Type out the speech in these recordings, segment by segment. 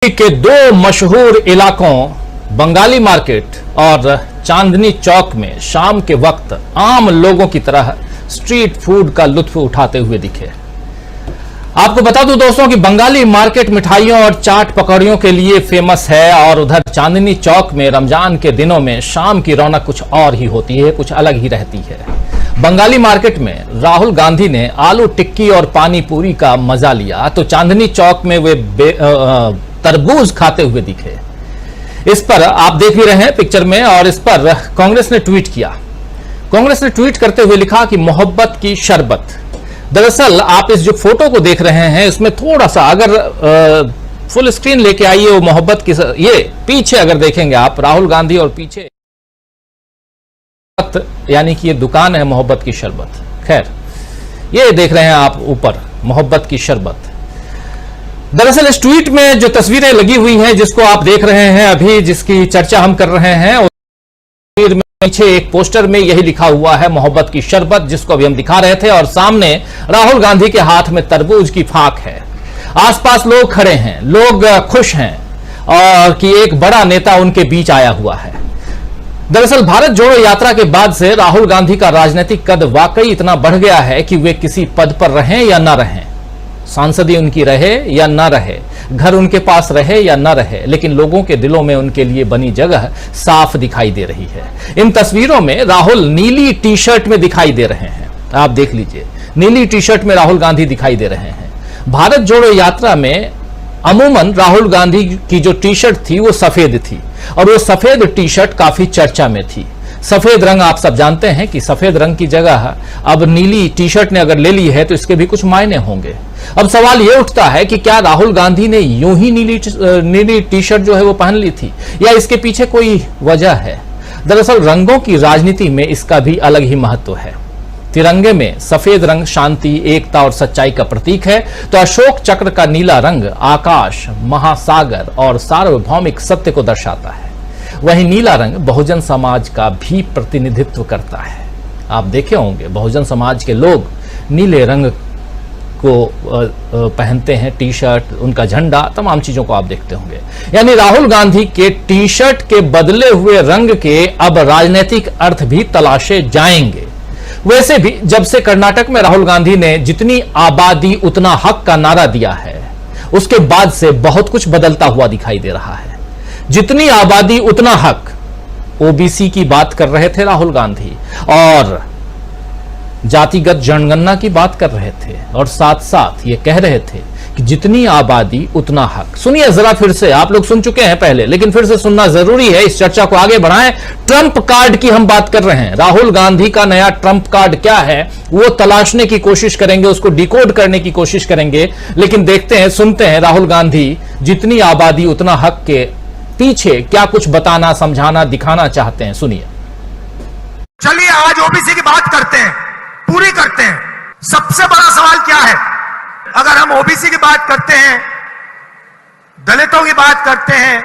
के दो मशहूर इलाकों बंगाली मार्केट और चांदनी चौक में शाम के वक्त आम लोगों की तरह स्ट्रीट फूड का लुत्फ उठाते हुए दिखे। आपको बता दूं दोस्तों कि बंगाली मार्केट मिठाइयों और चाट पकौड़ियों के लिए फेमस है और उधर चांदनी चौक में रमजान के दिनों में शाम की रौनक कुछ और ही होती है, कुछ अलग ही रहती है। बंगाली मार्केट में राहुल गांधी ने आलू टिक्की और पानी पूरी का मजा लिया तो चांदनी चौक में वे तरबूज खाते हुए दिखे। इस पर आप देख भी रहे हैं पिक्चर में, और इस पर कांग्रेस ने ट्वीट किया। कांग्रेस ने ट्वीट करते हुए लिखा कि मोहब्बत की शरबत। दरअसल आप इस जो फोटो को देख रहे हैं इसमें थोड़ा सा अगर फुल स्क्रीन लेके आइए वो मोहब्बत की, ये पीछे अगर देखेंगे आप राहुल गांधी और पीछे यानी कि ये दुकान है मोहब्बत की शरबत। खैर ये देख रहे हैं आप ऊपर मोहब्बत की शरबत। दरअसल इस ट्वीट में जो तस्वीरें लगी हुई हैं जिसको आप देख रहे हैं अभी, जिसकी चर्चा हम कर रहे हैं, उस तस्वीर में पीछे एक पोस्टर में यही लिखा हुआ है मोहब्बत की शरबत, जिसको अभी हम दिखा रहे थे, और सामने राहुल गांधी के हाथ में तरबूज की फाक है। आसपास लोग खड़े हैं, लोग खुश हैं और कि एक बड़ा नेता उनके बीच आया हुआ है। दरअसल भारत जोड़ो यात्रा के बाद से राहुल गांधी का राजनीतिक कद वाकई इतना बढ़ गया है कि वे किसी पद पर रहें या न रहें, सांसदी उनकी रहे या न रहे, घर उनके पास रहे या न रहे, लेकिन लोगों के दिलों में उनके लिए बनी जगह साफ दिखाई दे रही है। इन तस्वीरों में राहुल नीली टी शर्ट में दिखाई दे रहे हैं, आप देख लीजिए, नीली टी शर्ट में राहुल गांधी दिखाई दे रहे हैं। भारत जोड़ो यात्रा में अमूमन राहुल गांधी की जो टी शर्ट थी वो सफेद थी और वो सफेद टी शर्ट काफी चर्चा में थी। सफेद रंग आप सब जानते हैं कि सफेद रंग की जगह अब नीली टी शर्ट ने अगर ले ली है तो इसके भी कुछ मायने होंगे। अब सवाल यह उठता है कि क्या राहुल गांधी ने यूं ही नीली टी शर्ट जो है वो पहन ली थी या इसके पीछे कोई वजह है। दरअसल रंगों की राजनीति में इसका भी अलग ही महत्व है। तिरंगे में सफेद रंग शांति, एकता और सच्चाई का प्रतीक है, तो अशोक चक्र का नीला रंग आकाश, महासागर और सार्वभौमिक सत्य को दर्शाता है। वहीं नीला रंग बहुजन समाज का भी प्रतिनिधित्व करता है। आप देखे होंगे बहुजन समाज के लोग नीले रंग को पहनते हैं, टी शर्ट, उनका झंडा, तमाम चीजों को आप देखते होंगे। यानी राहुल गांधी के टी शर्ट के बदले हुए रंग के अब राजनीतिक अर्थ भी तलाशे जाएंगे। वैसे भी जब से कर्नाटक में राहुल गांधी ने जितनी आबादी उतना हक का नारा दिया है उसके बाद से बहुत कुछ बदलता हुआ दिखाई दे रहा है। जितनी आबादी उतना हक, ओबीसी की बात कर रहे थे राहुल गांधी और जातिगत जनगणना की बात कर रहे थे और साथ साथ ये कह रहे थे कि जितनी आबादी उतना हक। सुनिए जरा फिर से, आप लोग सुन चुके हैं पहले लेकिन फिर से सुनना जरूरी है, इस चर्चा को आगे बढ़ाएं। ट्रंप कार्ड की हम बात कर रहे हैं। राहुल गांधी का नया ट्रंप कार्ड क्या है वो तलाशने की कोशिश करेंगे, उसको डिकोड करने की कोशिश करेंगे, लेकिन देखते हैं, सुनते हैं राहुल गांधी जितनी आबादी उतना हक के पीछे क्या कुछ बताना, समझाना, दिखाना चाहते हैं। सुनिए। चलिए आज ओबीसी की बात करते हैं, पूरी करते हैं। सबसे बड़ा सवाल क्या है? अगर हम ओबीसी की बात करते हैं, दलितों की बात करते हैं,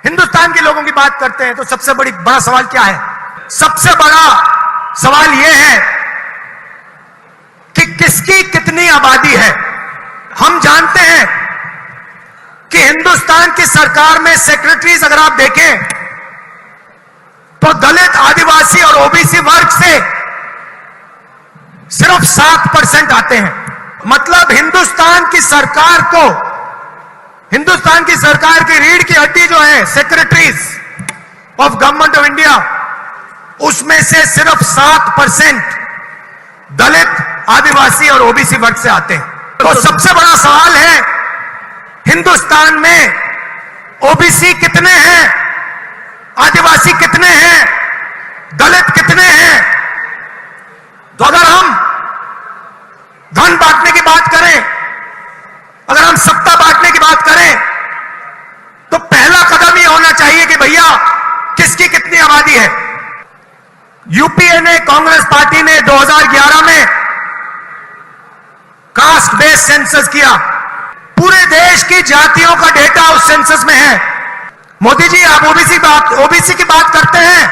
हिंदुस्तान के लोगों की बात करते हैं, तो सबसे बड़ा सवाल क्या है? सबसे बड़ा सवाल यह है कि किसकी कितनी आबादी है। हम जानते हैं कि हिंदुस्तान की सरकार में सेक्रेटरीज अगर आप देखें तो दलित, आदिवासी और ओबीसी वर्ग से सिर्फ 7% आते हैं। मतलब हिंदुस्तान की सरकार को, हिंदुस्तान की सरकार की रीढ़ की हड्डी जो है secretaries of government of India, उसमें से सिर्फ 7% दलित, आदिवासी और ओबीसी वर्ग से आते हैं। तो सबसे बड़ा सवाल है हिंदुस्तान में ओबीसी कितने हैं, आदिवासी कितने हैं, दलित कितने हैं। तो अगर हम धन बांटने की बात करें, अगर हम सत्ता बांटने की बात करें, तो पहला कदम ये होना चाहिए कि भैया किसकी कितनी आबादी है। यूपीए ने, कांग्रेस पार्टी ने 2011 में कास्ट बेस्ड सेंसस किया। पूरे देश की जातियों का डेटा उस सेंसस में है। मोदी जी आप ओबीसी की बात करते हैं,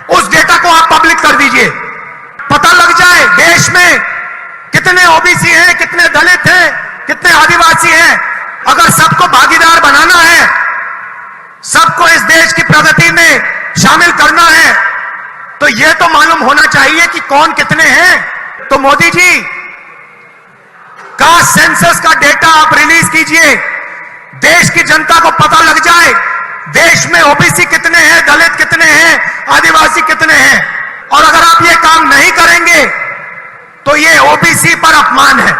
उस डेटा को आप पब्लिक कर दीजिए, पता लग जाए देश में कितने ओबीसी हैं, कितने दलित हैं, कितने आदिवासी हैं। अगर सबको भागीदार बनाना है, सबको इस देश की प्रगति में शामिल करना है, तो यह तो मालूम होना चाहिए कि कौन कितने हैं। तो मोदी जी कास्ट सेंसस का डेटा आप रिलीज कीजिए, देश की जनता को पता लग जाए देश में ओबीसी कितने हैं, दलित कितने हैं, आदिवासी कितने हैं। और अगर आप ये काम नहीं करेंगे तो ये ओबीसी पर अपमान है।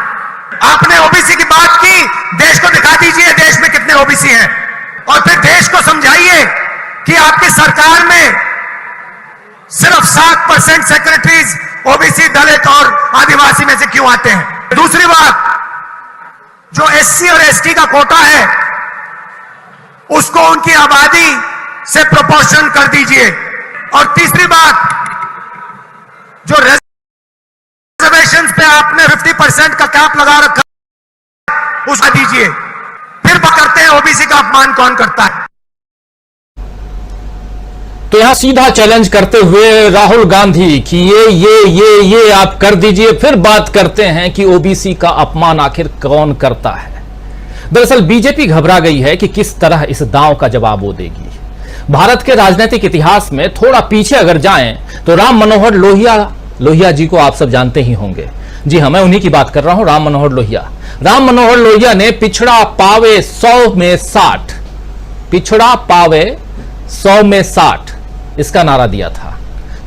आपने ओबीसी की बात की, देश को दिखा दीजिए देश में कितने ओबीसी हैं, और फिर देश को समझाइए कि आपकी सरकार में सिर्फ 7% सेक्रेटरीज ओबीसी, दलित और आदिवासी में से क्यों आते हैं। दूसरी बात, जो एससी और एसटी का कोटा है उसको उनकी आबादी से प्रोपोर्शन कर दीजिए। और तीसरी बात, जो रिजर्वेशंस पे आपने 50% का कैप लगा रखा उसका दीजिए। फिर बात करते हैं ओबीसी का अपमान कौन करता है। तो यहां सीधा चैलेंज करते हुए राहुल गांधी कि ये आप कर दीजिए, फिर बात करते हैं कि ओबीसी का अपमान आखिर कौन करता है। दरअसल बीजेपी घबरा गई है कि किस तरह इस दांव का जवाब वो देगी। भारत के राजनीतिक इतिहास में थोड़ा पीछे अगर जाएं तो राम मनोहर लोहिया जी को आप सब जानते ही होंगे। जी हां, मैं उन्हीं की बात कर रहा हूं, राम मनोहर लोहिया। राम मनोहर लोहिया ने पिछड़ा पावे 100 में 60, पिछड़ा पावे 100 में 60 इसका नारा दिया था।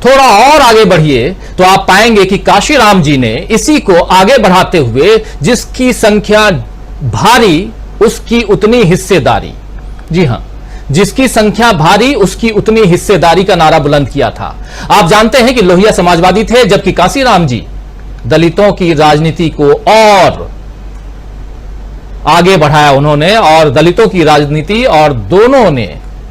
थोड़ा और आगे बढ़िए तो आप पाएंगे कि काशीराम जी ने इसी को आगे बढ़ाते हुए जिसकी संख्या भारी उसकी उतनी हिस्सेदारी, जी हां, जिसकी संख्या भारी उसकी उतनी हिस्सेदारी का नारा बुलंद किया था। आप जानते हैं कि लोहिया समाजवादी थे, जबकि काशीराम जी दलितों की राजनीति को और आगे बढ़ाया उन्होंने, और दलितों की राजनीति, और दोनों ने,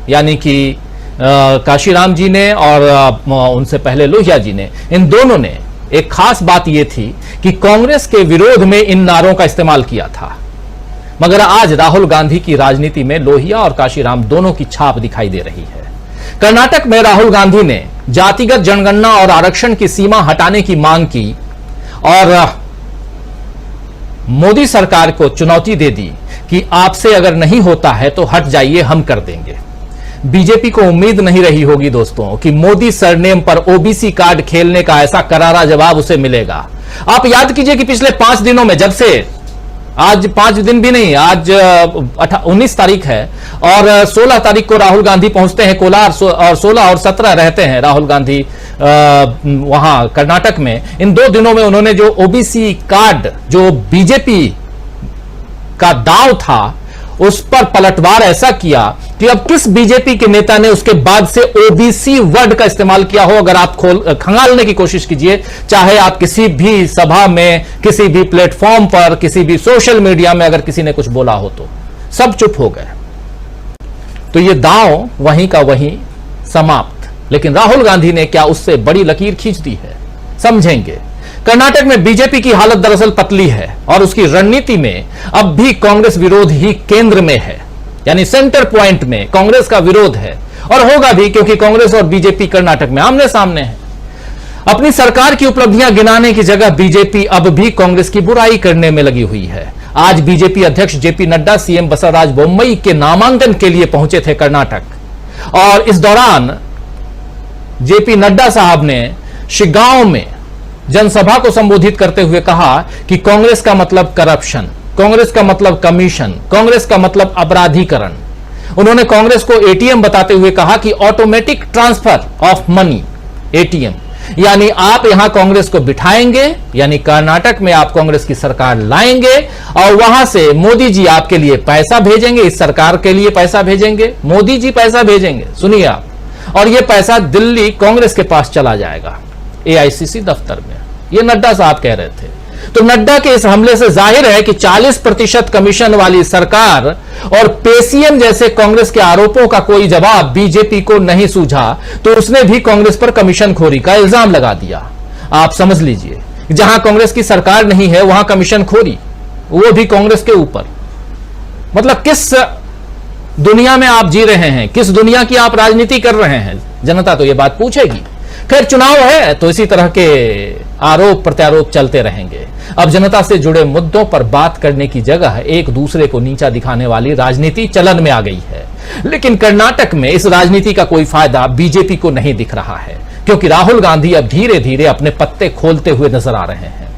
यानी कि काशीराम जी ने और उनसे पहले लोहिया जी ने, इन दोनों ने एक खास बात यह थी कि कांग्रेस के विरोध में इन नारों का इस्तेमाल किया था। मगर आज राहुल गांधी की राजनीति में लोहिया और काशीराम दोनों की छाप दिखाई दे रही है। कर्नाटक में राहुल गांधी ने जातिगत जनगणना और आरक्षण की सीमा हटाने की मांग की और मोदी सरकार को चुनौती दे दी कि आपसे अगर नहीं होता है तो हट जाइए, हम कर देंगे। बीजेपी को उम्मीद नहीं रही होगी दोस्तों कि मोदी सरनेम पर ओबीसी कार्ड खेलने का ऐसा करारा जवाब उसे मिलेगा। आप याद कीजिए कि पिछले 5 दिनों में, जब से आज 5 दिन भी नहीं, आज 19 तारीख है और 16 तारीख को राहुल गांधी पहुंचते हैं कोलार, और 16 और 17 रहते हैं राहुल गांधी वहां कर्नाटक में। इन 2 दिनों में उन्होंने जो ओबीसी कार्ड, जो बीजेपी का दांव था, उस पर पलटवार ऐसा किया कि अब किस बीजेपी के नेता ने उसके बाद से ओबीसी वर्ड का इस्तेमाल किया हो। अगर आप खंगालने की कोशिश कीजिए, चाहे आप किसी भी सभा में, किसी भी प्लेटफॉर्म पर, किसी भी सोशल मीडिया में अगर किसी ने कुछ बोला हो तो सब चुप हो गए। तो ये दांव वहीं का वहीं समाप्त। लेकिन राहुल गांधी ने क्या उससे बड़ी लकीर खींच दी है, समझेंगे। कर्नाटक में बीजेपी की हालत दरअसल पतली है और उसकी रणनीति में अब भी कांग्रेस विरोध ही केंद्र में है, यानी सेंटर पॉइंट में कांग्रेस का विरोध है, और होगा भी, क्योंकि कांग्रेस और बीजेपी कर्नाटक में आमने सामने है। अपनी सरकार की उपलब्धियां गिनाने की जगह बीजेपी अब भी कांग्रेस की बुराई करने में लगी हुई है। आज बीजेपी अध्यक्ष जेपी नड्डा सीएम बसवराज बोम्मई के नामांकन के लिए पहुंचे थे कर्नाटक, और इस दौरान जेपी नड्डा साहब ने शिगांव में जनसभा को संबोधित करते हुए कहा कि कांग्रेस का मतलब करप्शन, कांग्रेस का मतलब कमीशन, कांग्रेस का मतलब अपराधीकरण। उन्होंने कांग्रेस को एटीएम बताते हुए कहा कि automatic transfer of money, ATM, यानी आप यहां कांग्रेस को बिठाएंगे, यानी कर्नाटक में आप कांग्रेस की सरकार लाएंगे और वहां से मोदी जी आपके लिए पैसा भेजेंगे, इस सरकार के लिए पैसा भेजेंगे, मोदी जी पैसा भेजेंगे, सुनिए आप, और यह पैसा दिल्ली कांग्रेस के पास चला जाएगा, एआईसीसी दफ्तर में। यह नड्डा साहब कह रहे थे। तो नड्डा के इस हमले से जाहिर है कि 40% कमीशन वाली सरकार और पेसीएम जैसे कांग्रेस के आरोपों का कोई जवाब बीजेपी को नहीं सूझा, तो उसने भी कांग्रेस पर कमीशन खोरी का इल्जाम लगा दिया। आप समझ लीजिए, जहां कांग्रेस की सरकार नहीं है वहां कमीशन खोरी, वो भी कांग्रेस के ऊपर। मतलब किस दुनिया में आप जी रहे हैं, किस दुनिया की आप राजनीति कर रहे हैं, जनता तो यह बात पूछेगी। खैर, चुनाव है तो इसी तरह के आरोप प्रत्यारोप चलते रहेंगे। अब जनता से जुड़े मुद्दों पर बात करने की जगह एक दूसरे को नीचा दिखाने वाली राजनीति चलन में आ गई है। लेकिन कर्नाटक में इस राजनीति का कोई फायदा बीजेपी को नहीं दिख रहा है, क्योंकि राहुल गांधी अब धीरे धीरे अपने पत्ते खोलते हुए नजर आ रहे हैं।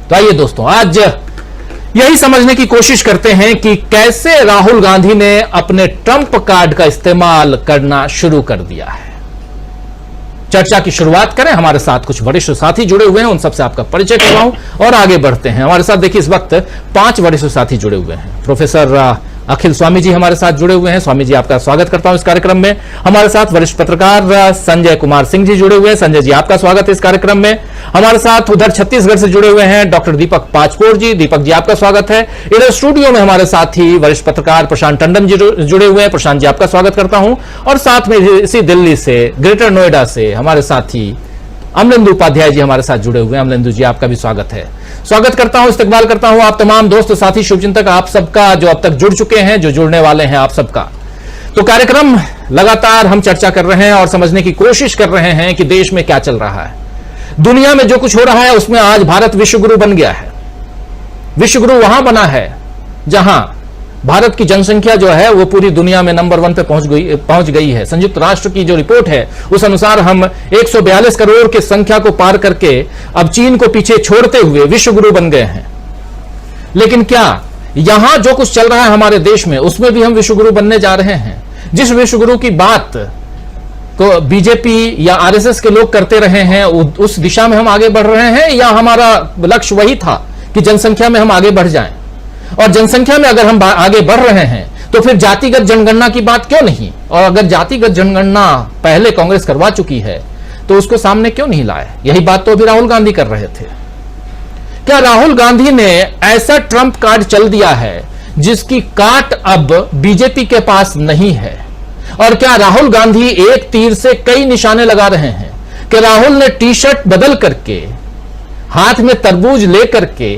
तो आइए दोस्तों, आज यही समझने की कोशिश करते हैं कि कैसे राहुल गांधी ने अपने ट्रंप कार्ड का इस्तेमाल करना शुरू कर दिया है। चर्चा की शुरुआत करें। हमारे साथ कुछ वरिष्ठ साथी जुड़े हुए हैं, उन सबसे आपका परिचय करवाऊं और आगे बढ़ते हैं। हमारे साथ देखिए इस वक्त 5 वरिष्ठ साथी जुड़े हुए हैं। प्रोफेसर अखिल स्वामी जी हमारे साथ जुड़े हुए हैं। स्वामी जी, आपका स्वागत करता हूं इस कार्यक्रम में। हमारे साथ वरिष्ठ पत्रकार संजय कुमार सिंह जी जुड़े हुए हैं। संजय जी, आपका स्वागत है इस कार्यक्रम में। हमारे साथ उधर छत्तीसगढ़ से जुड़े हुए हैं डॉक्टर दीपक पाचपोर जी। दीपक जी, आपका स्वागत है। इधर स्टूडियो में हमारे साथ ही वरिष्ठ पत्रकार प्रशांत टंडन जी जुड़े हुए हैं। प्रशांत जी, आपका स्वागत करता हूं। और साथ में इसी दिल्ली से, ग्रेटर नोएडा से हमारे साथी अमलेंदु उपाध्याय जी हमारे साथ जुड़े हुए हैं। अमलेंदु जी, आपका भी स्वागत है। स्वागत करता हूं, इस्तकबाल करता हूं आप तमाम दोस्त साथी शुभचिंतक आप सबका, जो अब तक जुड़ चुके हैं, जो जुड़ने वाले हैं, आप सबका। तो कार्यक्रम लगातार हम चर्चा कर रहे हैं और समझने की कोशिश कर रहे हैं कि देश में क्या चल रहा है, दुनिया में जो कुछ हो रहा है उसमें आज भारत विश्वगुरु बन गया है। विश्वगुरु वहां बना है जहां भारत की जनसंख्या जो है वो पूरी दुनिया में नंबर 1 पे पहुंच गई है। संयुक्त राष्ट्र की जो रिपोर्ट है उस अनुसार हम 142 करोड़ की संख्या को पार करके अब चीन को पीछे छोड़ते हुए विश्वगुरु बन गए हैं। लेकिन क्या यहां जो कुछ चल रहा है हमारे देश में उसमें भी हम विश्वगुरु बनने जा रहे हैं? जिस विश्वगुरु की बात को बीजेपी या आरएसएस के लोग करते रहे हैं उस दिशा में हम आगे बढ़ रहे हैं, या हमारा लक्ष्य वही था कि जनसंख्या में हम आगे बढ़ जाएं? और जनसंख्या में अगर हम आगे बढ़ रहे हैं तो फिर जातिगत जनगणना की बात क्यों नहीं? और अगर जातिगत जनगणना पहले कांग्रेस करवा चुकी है तो उसको सामने क्यों नहीं लाए? यही बात तो अभी राहुल गांधी कर रहे थे। क्या राहुल गांधी ने ऐसा ट्रंप कार्ड चल दिया है जिसकी काट अब बीजेपी के पास नहीं है? और क्या राहुल गांधी एक तीर से कई निशाने लगा रहे हैं कि राहुल ने टी शर्ट बदल करके, हाथ में तरबूज लेकर के,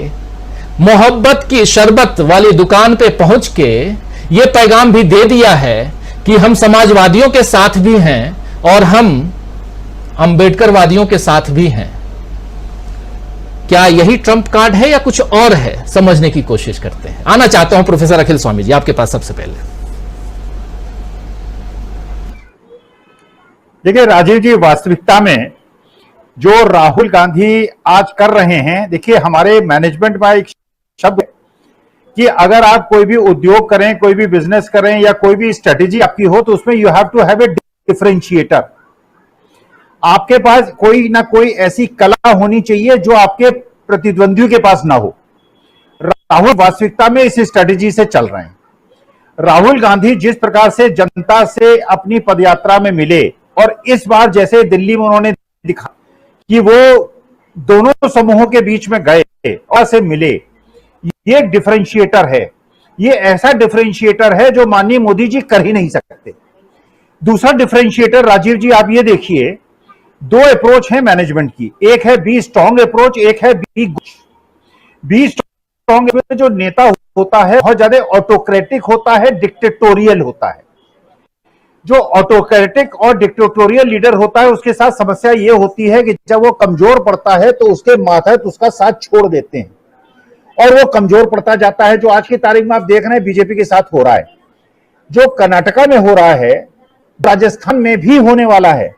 मोहब्बत की शरबत वाली दुकान पे पहुंच के यह पैगाम भी दे दिया है कि हम समाजवादियों के साथ भी हैं और हम अंबेडकरवादियों के साथ भी हैं? क्या यही ट्रंप कार्ड है या कुछ और है? समझने की कोशिश करते हैं। आना चाहता हूं प्रोफेसर अखिल स्वामी जी, आपके पास सबसे पहले। देखिए राजीव जी, वास्तविकता में जो राहुल गांधी आज कर रहे हैं, देखिए हमारे मैनेजमेंट में एक शब्द है कि अगर आप कोई भी उद्योग करें, कोई भी बिजनेस करें या कोई भी स्ट्रेटेजी आपकी हो तो उसमें you have to have a differentiator. आपके पास कोई ना कोई ऐसी कला होनी चाहिए जो आपके प्रतिद्वंदियों के पास ना हो। राहुल वास्तविकता में इस स्ट्रेटेजी से चल रहे हैं। राहुल गांधी जिस प्रकार से जनता से अपनी पदयात्रा में मिले और इस बार जैसे दिल्ली में उन्होंने दिखा कि वो दोनों समूहों के बीच में गए और से मिले, ये एक डिफरेंशिएटर है। ये ऐसा डिफरेंशिएटर है जो माननीय मोदी जी कर ही नहीं सकते। दूसरा डिफरेंशिएटर राजीव जी, आप ये देखिए, 2 अप्रोच है मैनेजमेंट की। एक है बी स्ट्रॉन्ग अप्रोच, एक है बी स्ट्रॉन्ग अप्रोच। जो नेता होता है बहुत ज्यादा ऑटोक्रेटिक होता है, डिक्टेटोरियल होता है। जो ऑटोक्रेटिक और डिक्टेटोरियल लीडर होता है उसके साथ समस्या यह होती है कि जब वो कमजोर पड़ता है तो उसके मातहत उसका साथ छोड़ देते हैं और वो कमजोर पड़ता जाता है। जो आज की तारीख में आप देख रहे हैं बीजेपी के साथ हो रहा है, जो कर्नाटका में हो रहा है, राजस्थान में भी होने वाला है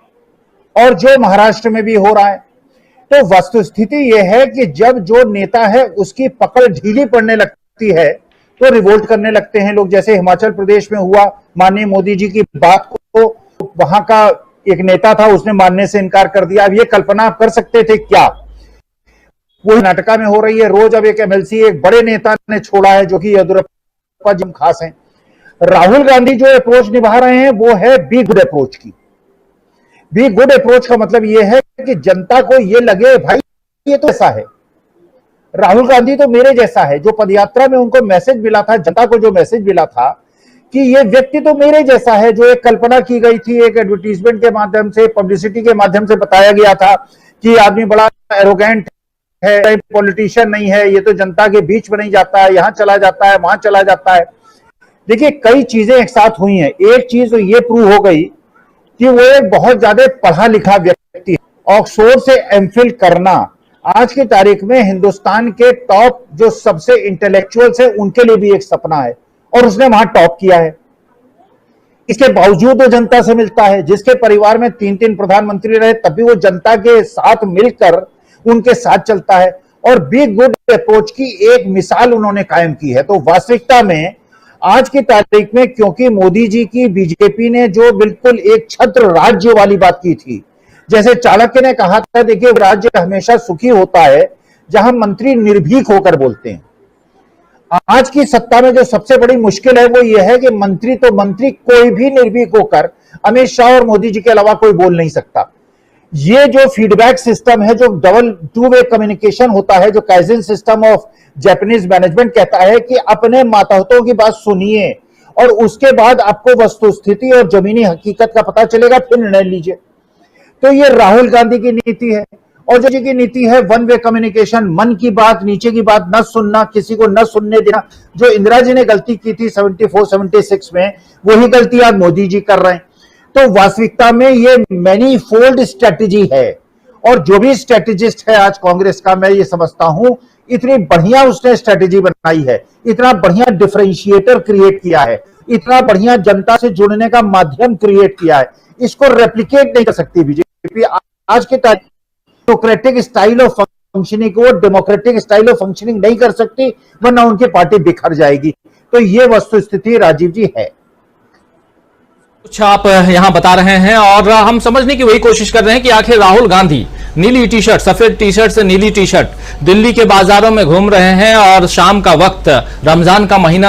और जो महाराष्ट्र में भी हो रहा है। तो वस्तुस्थिति यह है कि जब जो नेता है उसकी पकड़ ढीली पड़ने लगती है तो रिवोल्ट करने लगते हैं लोग। जैसे हिमाचल प्रदेश में हुआ, माननीय मोदी जी की बात को वहां का एक नेता था उसने मानने से इनकार कर दिया। अब ये कल्पना आप कर सकते थे क्या? वो कर्नाटका में हो रही है। रोज अब एक एमएलसी एक बड़े नेता ने छोड़ा है जो कि येदियुरप्पा जी खास हैं। राहुल गांधी जो अप्रोच निभा रहे हैं वो है बी गुड अप्रोच की। बी गुड अप्रोच का मतलब यह है कि जनता को यह लगे भाई ये तो ऐसा है, राहुल गांधी तो मेरे जैसा है। जो पदयात्रा में उनको मैसेज मिला था, जनता को जो मैसेज मिला था कि ये व्यक्ति तो मेरे जैसा है, जो एक कल्पना की गई थी, एक एडवर्टीजमेंट के माध्यम से, पब्लिसिटी के माध्यम से बताया गया था कि आदमी बड़ा एरोगेंट है, पॉलिटिशियन नहीं है, ये तो जनता के बीच में नहीं जाता है, यहां चला जाता है, वहां चला जाता है। देखिए कई चीजें एक साथ हुई हैं। एक चीज तो ये प्रूव हो गई कि वो एक बहुत ज्यादा पढ़ा लिखा व्यक्ति है। ऑक्सफोर्ड से एमफिल करना आज की तारीख में हिंदुस्तान के टॉप जो सबसे इंटेलेक्चुअल्स है उनके लिए भी एक सपना है, और उसने वहां टॉप किया है। इसके बावजूद वो जनता से मिलता है, जिसके परिवार में 3-3 प्रधानमंत्री रहे तब भी वो जनता के साथ मिलकर उनके साथ चलता है, और बी गुड अप्रोच की एक मिसाल उन्होंने कायम की है। तो वास्तविकता में आज की तारीख में, क्योंकि मोदी जी की बीजेपी ने जो बिल्कुल एक छत्र राज्य वाली बात की थी, जैसे चाणक्य ने कहा था, देखिए राज्य हमेशा सुखी होता है जहां मंत्री निर्भीक होकर बोलते हैं। आज की सत्ता में जो सबसे बड़ी मुश्किल है वो ये है कि मंत्री कोई भी निर्भीक होकर अमित शाह और मोदी जी के अलावा कोई बोल नहीं सकता। ये जो फीडबैक सिस्टम है, जो डबल टू वे कम्युनिकेशन होता है, जो kaizen system of Japanese management कहता है कि अपने मातहतों की बात सुनिए और उसके बाद आपको वस्तुस्थिति और जमीनी हकीकत का पता चलेगा, फिर निर्णय लीजिए। तो ये राहुल गांधी की नीति है, और जो जी की नीति है वन वे कम्युनिकेशन, मन की बात नीचे की बात न सुनना, किसी को न सुनने देना। जो इंदिरा जी ने गलती की थी 74-76 में, वही गलती आज मोदी जी कर रहे हैं। तो वास्तविकता में ये मैनीफोल्ड स्ट्रेटेजी है, और जो भी स्ट्रेटेजिस्ट है आज कांग्रेस का, मैं ये समझता हूं इतनी बढ़िया उसने स्ट्रेटेजी बनाई है, इतना बढ़िया डिफरेंशिएटर क्रिएट किया है, इतना बढ़िया जनता से जुड़ने का माध्यम क्रिएट किया है, इसको रेप्लिकेट नहीं कर सकती बीजेपी। आज के डेमोक्रेटिक स्टाइल ऑफ फंक्शनिंग को डेमोक्रेटिक स्टाइल ऑफ फंक्शनिंग नहीं कर सकती, वरना उनकी पार्टी बिखर जाएगी। तो ये वस्तुस्थिति राजीव जी है। कुछ आप यहां बता रहे हैं, और हम समझने की वही कोशिश कर रहे हैं कि आखिर राहुल गांधी नीली टी शर्ट, सफेद टी शर्ट से नीली टी शर्ट दिल्ली के बाजारों में घूम रहे हैं, और शाम का वक्त, रमजान का महीना